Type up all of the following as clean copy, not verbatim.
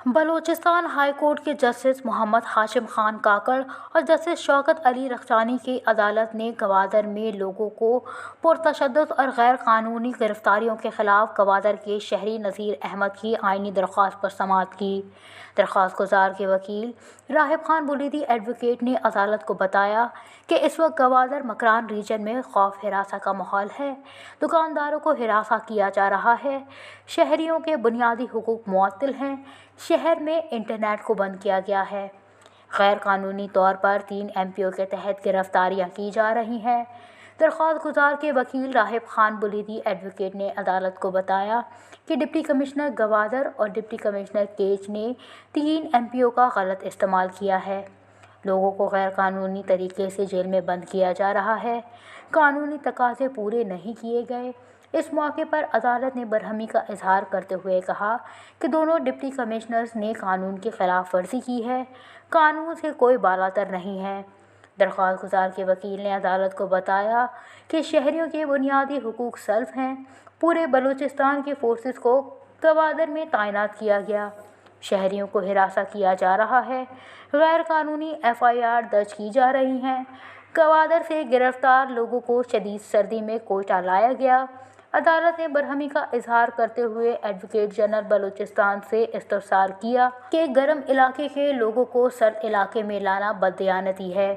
Balochistan high court کے justice محمد ہاشم خان کاکڑ اور justice Shaukat Ali Rakhshani کی عدالت نے گوادر میں لوگوں کو پرتشدد اور غیر قانونی گرفتاریوں کے خلاف گوادر کے شہری نذیر احمد کی آئینی درخواست پر سماعت کی۔ درخواست گزار کے وکیل راہب خان بلیدی ایڈوکیٹ نے عدالت کو بتایا کہ اس وقت گوادر مکران ریجن میں خوف ہراساں کا ماحول ہے، دکانداروں کو ہراساں کیا جا رہا ہے، شہریوں کے بنیادی حقوق معطل ہیں، شہر میں انٹرنیٹ کو بند کیا گیا ہے، غیر قانونی طور پر 3 MPO کے تحت گرفتاریاں کی جا رہی ہیں۔ درخواست گزار کے وکیل راہب خان بلیدی ایڈوکیٹ نے عدالت کو بتایا کہ ڈپٹی کمشنر گوادر اور ڈپٹی کمشنر کیچ نے 3 MPO کا غلط استعمال کیا ہے، لوگوں کو غیر قانونی طریقے سے جیل میں بند کیا جا رہا ہے، قانونی تقاضے پورے نہیں کیے گئے۔ اس موقع پر عدالت نے برہمی کا اظہار کرتے ہوئے کہا کہ دونوں ڈپٹی کمشنرز نے قانون کی خلاف ورزی کی ہے، قانون سے کوئی بالاتر نہیں ہے۔ درخواست گزار کے وکیل نے عدالت کو بتایا کہ شہریوں کے بنیادی حقوق سلب ہیں، پورے بلوچستان کی فورسز کو گوادر میں تعینات کیا گیا، شہریوں کو ہراساں کیا جا رہا ہے، غیر قانونی FIR درج کی جا رہی ہیں، گوادر سے گرفتار لوگوں کو شدید سردی میں کوئٹہ لایا گیا۔ عدالت نے برہمی کا اظہار کرتے ہوئے ایڈوکیٹ جنرل بلوچستان سے استفسار کیا کہ گرم علاقے کے لوگوں کو سرد علاقے میں لانا بددیانتی ہے۔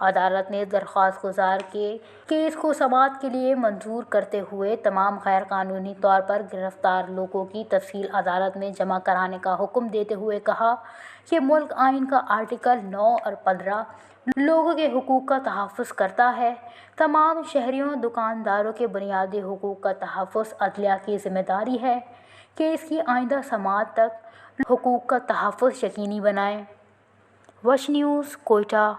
عدالت نے درخواست گزار کے کیس کو سماعت کے لیے منظور کرتے ہوئے تمام غیر قانونی طور پر گرفتار لوگوں کی تفصیل عدالت میں جمع کرانے کا حکم دیتے ہوئے کہا کہ ملک آئین کا آرٹیکل 9 اور 15 لوگوں کے حقوق کا تحفظ کرتا ہے، تمام شہریوں دکانداروں کے بنیادی حقوق کا تحفظ عدلیہ کی ذمہ داری ہے کہ اس کی آئندہ سماعت تک حقوق کا تحفظ یقینی بنائے۔ وش نیوز، کوئٹہ۔